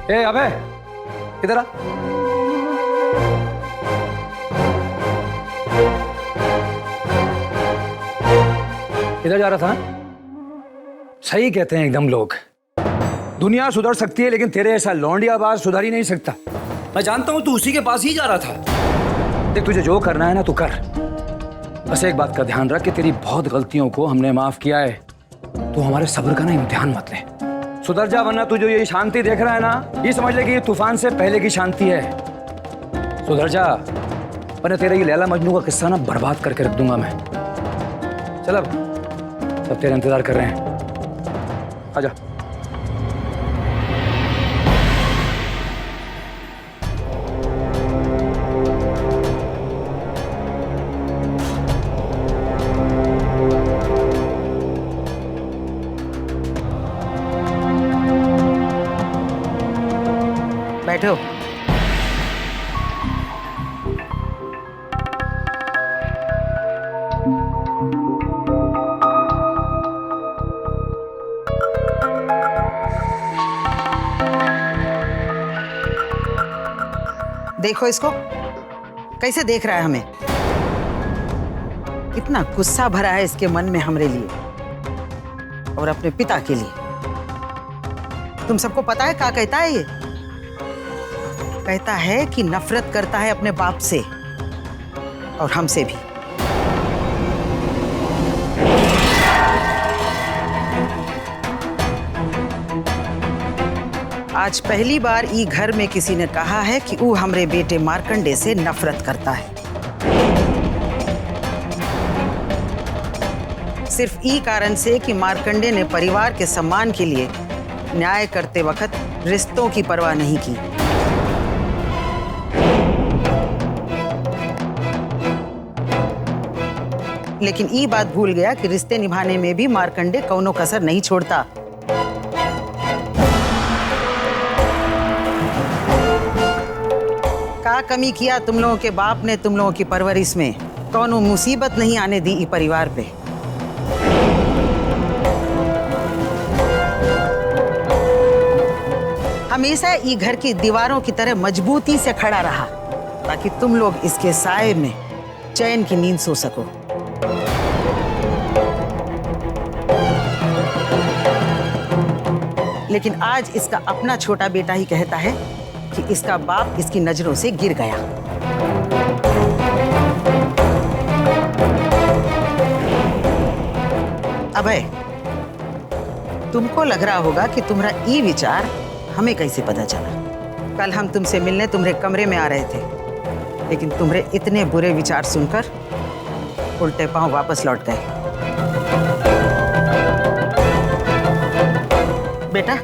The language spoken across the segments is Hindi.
ए अबे इधर आ। इधर जा रहा था। सही कहते हैं एकदम लोग, दुनिया सुधर सकती है लेकिन तेरे ऐसा लौंडियाबाज सुधर ही नहीं सकता। मैं जानता हूं तू उसी के पास ही जा रहा था। देख तुझे जो करना है ना तू कर, बस एक बात का ध्यान रख कि तेरी बहुत गलतियों को हमने माफ किया है। तू हमारे सब्र का ना इम्तिहान मत ले, सुधर जा, वरना तू जो ये शांति देख रहा है ना ये समझ ले कि ये तूफान से पहले की शांति है। सुधर जा वरना तेरे ये लैला मजनू का किस्सा ना बर्बाद करके रख दूंगा मैं। चल अब सब तेरा इंतजार कर रहे हैं, आजा। बैठो। देखो इसको कैसे देख रहा है हमें, कितना गुस्सा भरा है इसके मन में हमरे लिए और अपने पिता के लिए। तुम सबको पता है क्या कहता है ये? कहता है कि नफरत करता है अपने बाप से और हमसे भी। आज पहली बार ई घर में किसी ने कहा है कि वो हमरे बेटे मार्कंडे से नफरत करता है। सिर्फ ई कारण से कि मार्कंडे ने परिवार के सम्मान के लिए न्याय करते वक्त रिश्तों की परवाह नहीं की। लेकिन ई बात भूल गया कि रिश्ते निभाने में भी मार्कंडे कौनो कसर नहीं छोड़ता। का कमी किया तुम लोगों के बाप ने तुम लोगों की परवरिश में? कौनो मुसीबत नहीं आने दी ई परिवार पे। हमेशा ई घर की दीवारों की तरह मजबूती से खड़ा रहा ताकि तुम लोग इसके साए में चैन की नींद सो सको। लेकिन आज इसका अपना छोटा बेटा ही कहता है कि इसका बाप इसकी नजरों से गिर गया। अभय, तुमको लग रहा होगा कि तुम्हारा ई विचार हमें कैसे पता चला। कल हम तुमसे मिलने तुम्हारे कमरे में आ रहे थे, लेकिन तुम्हारे इतने बुरे विचार सुनकर उल्टे पांव वापस लौट गए। बेटा,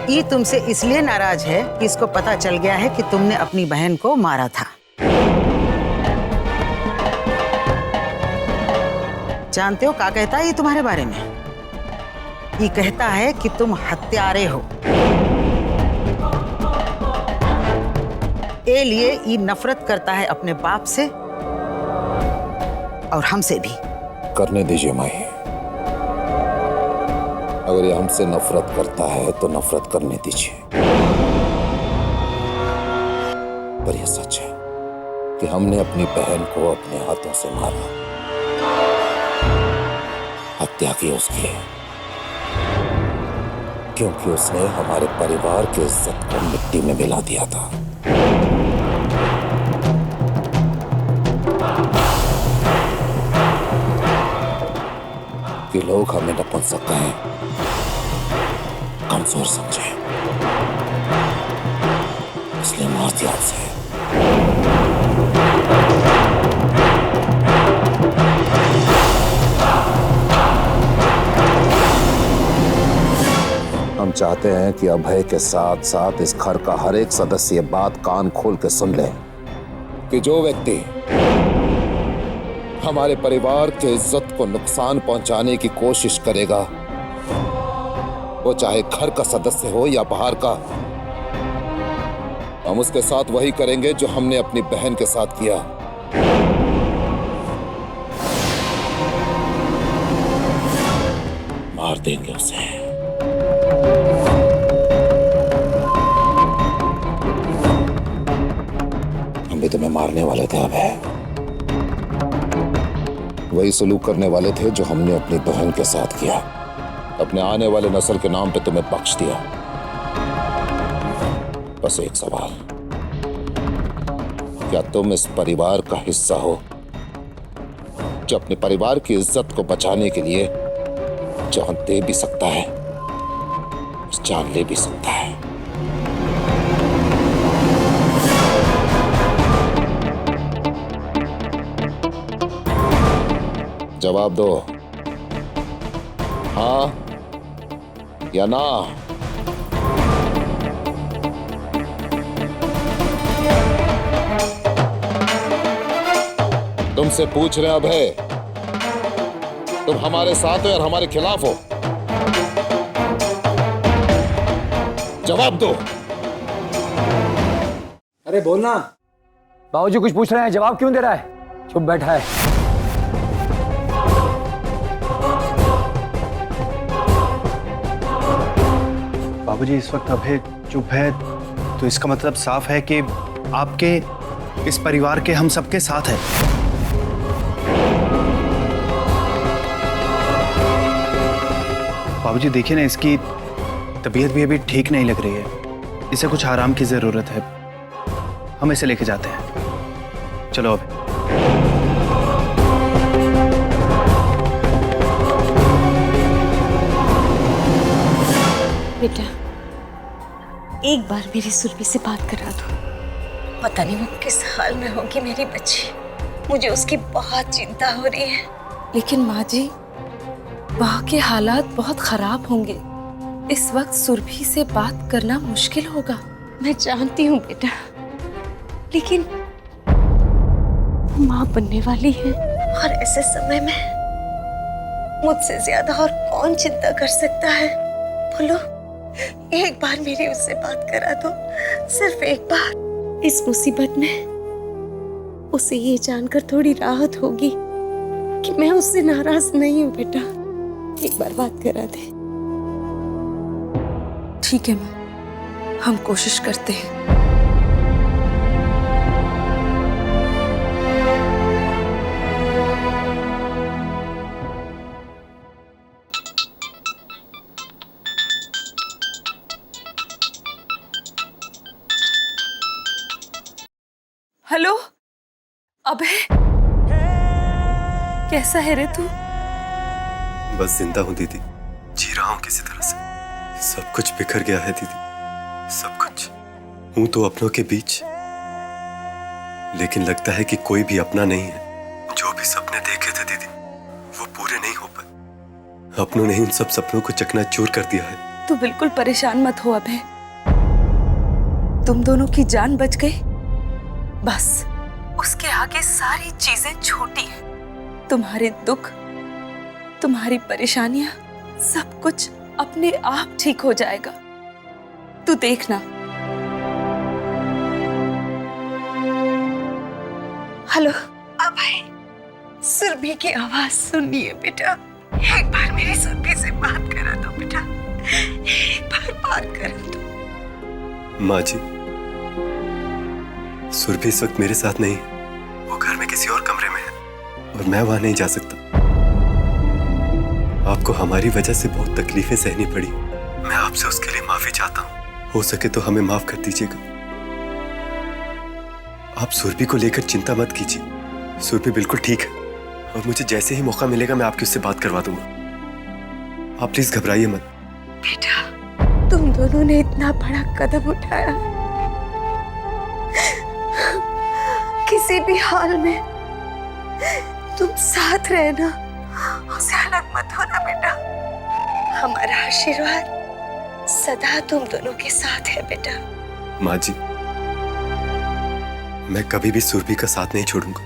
ये तुमसे इसलिए नाराज है कि इसको पता चल गया है कि तुमने अपनी बहन को मारा था। जानते हो क्या कहता है ये तुम्हारे बारे में? ये कहता है कि तुम हत्यारे हो। ए लिए ये नफरत करता है अपने बाप से और हमसे भी। करने दीजिए माई, अगर ये हमसे नफरत करता है तो नफरत करने दीजिए। पर यह सच है कि हमने अपनी बहन को अपने हाथों से मारा, हत्या की उसकी, क्योंकि उसने हमारे परिवार की इज्जत को मिट्टी में मिला दिया था। कि लोग हमें नपुंसक कहें, कमजोर समझे, इसलिए मौत याद से। हम चाहते हैं कि अभय के साथ साथ इस घर का हर एक सदस्य ये बात कान खोल के सुन ले कि जो व्यक्ति हमारे परिवार के इज्जत को नुकसान पहुंचाने की कोशिश करेगा, वो चाहे घर का सदस्य हो या बाहर का, हम उसके साथ वही करेंगे जो हमने अपनी बहन के साथ किया। मार देंगे उसे। हम भी तुम्हें मारने वाले थे अभय। वही सलूक करने वाले थे जो हमने अपनी बहन के साथ किया। अपने आने वाले नस्ल के नाम पे तुम्हें बख्श दिया। बस एक सवाल, क्या तुम इस परिवार का हिस्सा हो जो अपने परिवार की इज्जत को बचाने के लिए जान दे भी सकता है, जान ले भी सकता है? जवाब दो, हाँ या ना। तुमसे पूछ रहे हैं अभय, तुम हमारे साथ हो या हमारे खिलाफ हो? जवाब दो। अरे बोलना। बाबूजी कुछ पूछ रहे हैं, जवाब क्यों दे रहा है? चुप बैठा है। बाबूजी इस वक्त अभय चुप है तो इसका मतलब साफ है कि आपके इस परिवार के हम सबके साथ हैं। बाबूजी देखिए ना, इसकी तबीयत भी अभी ठीक नहीं लग रही है, इसे कुछ आराम की जरूरत है। हम इसे लेके जाते हैं, चलो अब। बेटा एक बार मेरी सुरभि से बात करा दो। पता नहीं वो किस हाल में होगी मेरी बच्ची, मुझे उसकी बहुत चिंता हो रही है। लेकिन माँ जी, वहाँ के हालात बहुत खराब होंगे, इस वक्त सुरभि से बात करना मुश्किल होगा। मैं जानती हूँ बेटा, लेकिन माँ बनने वाली है और ऐसे समय में मुझसे ज्यादा और कौन चिंता कर सकता है? बोलो, एक बार मेरी उससे बात करा दो, सिर्फ एक बार। इस मुसीबत में उसे ये जानकर थोड़ी राहत होगी कि मैं उससे नाराज नहीं हूँ। बेटा एक बार बात करा दे। ठीक है माँ, हम कोशिश करते हैं। हेलो अभय, कैसा है रे तू? बस जिंदा हूँ दीदी, जी रहा हूँ किसी तरह से। सब कुछ बिखर गया है दीदी, सब कुछ। हूँ तो अपनों के बीच, लेकिन लगता है कि कोई भी अपना नहीं है। जो भी सपने देखे थे दीदी, वो पूरे नहीं हो पाए। अपनों ने उन सब सपनों को चकनाचूर कर दिया है। तू बिल्कुल परेशान मत हो अभय, तुम दोनों की जान बच गई। बस उसके आगे सारी चीजें छोटी हैं। तुम्हारे दुख, तुम्हारी परेशानियां, सब कुछ अपने आप ठीक हो जाएगा। तू देखना। हेलो अभय, सुरभि की आवाज सुनिए बेटा। एक बार मेरी सुरभि से बात करा दो बेटा, एक बार बात करा दो। माँ जी, सुरभि इस वक्त मेरे साथ नहीं, वो घर में किसी और कमरे में है और मैं वहां नहीं जा सकता। आपको हमारी वजह से बहुत तकलीफें सहनी पड़ी, मैं आपसे उसके लिए माफी चाहता हूँ। हो सके तो हमें माफ कर दीजिएगा। आप सुरभि को लेकर चिंता मत कीजिए, सुरभि बिल्कुल ठीक है और मुझे जैसे ही मौका मिलेगा मैं आपकी उससे बात करवा दूंगा। आप प्लीज घबराइए मत। बेटा तुम दोनों ने इतना बड़ा कदम उठाया, किसी भी हाल में तुम साथ रहना, उसे अलग मत होना बेटा। हमारा आशीर्वाद सदा तुम दोनों के साथ है बेटा। माँ जी, मैं कभी भी सुरभि का साथ नहीं छोड़ूंगा।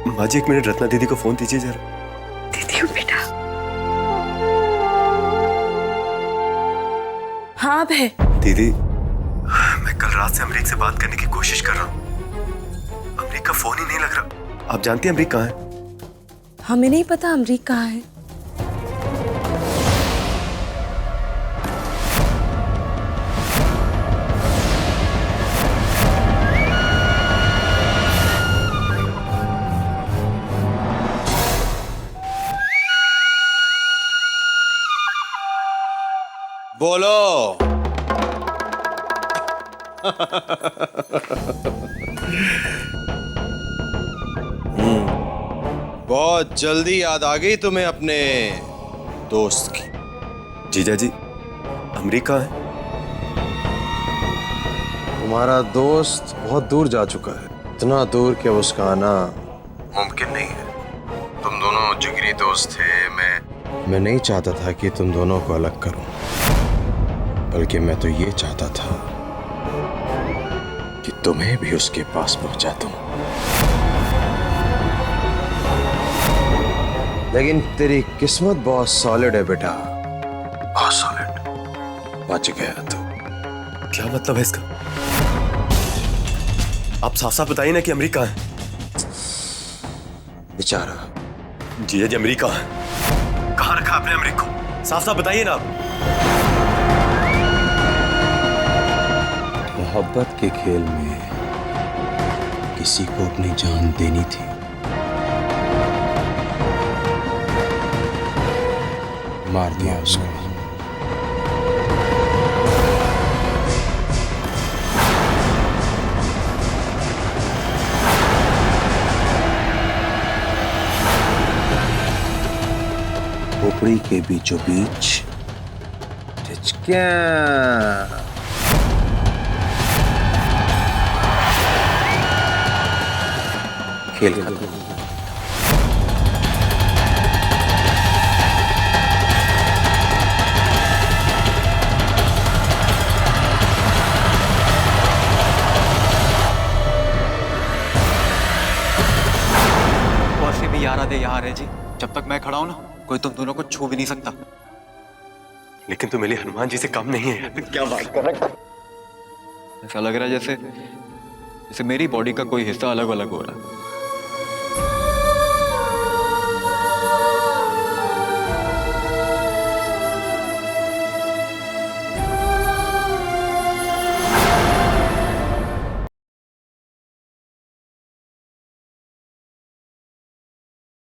माँ जी, एक मिनट रत्ना दीदी को फोन दीजिए जरा। दीदी हूँ बेटा। हाँ अभय। दीदी, मैं कल रात से अमरीक से बात करने की कोशिश कर रहा हूँ, अमरीक का फोन ही नहीं लग रहा। आप जानती हैं अमरीक कहाँ है? हमें नहीं पता अमरीक कहाँ है। बोलो। बहुत जल्दी याद आ गई तुम्हें अपने दोस्त की। जीजा जी, अमेरिका है। तुम्हारा दोस्त बहुत दूर जा चुका है, इतना दूर कि उसका आना मुमकिन नहीं है। तुम दोनों जिगरी दोस्त थे। मैं नहीं चाहता था कि तुम दोनों को अलग करूं, बल्कि मैं तो ये चाहता था कि तुम्हें भी उसके पास पहुंचा दूं। लेकिन तेरी किस्मत बहुत सॉलिड है बेटा, बहुत सॉलिड। बच गया तू। क्या मतलब है इसका? आप साफ साफ बताइए ना कि अमेरिका है। बेचारा जीजा जी, अमेरिका है। कहाँ रखा आपने अमेरिका को? साफ साफ बताइए ना आप। मोहब्बत के खेल में किसी को अपनी जान देनी थी, मार दिया उसको। खोपड़ी के बीचों बीच टिचकियां। खेल खत्म। वैसे भी यार आधे यहाँ रहे जी, जब तक मैं खड़ा हूं ना कोई तुम दोनों को छू भी नहीं सकता। लेकिन तुम मेरे हनुमान जी से कम नहीं है। क्या बात कर रहे? ऐसा लग रहा है जैसे मेरी बॉडी का कोई हिस्सा अलग अलग हो रहा है।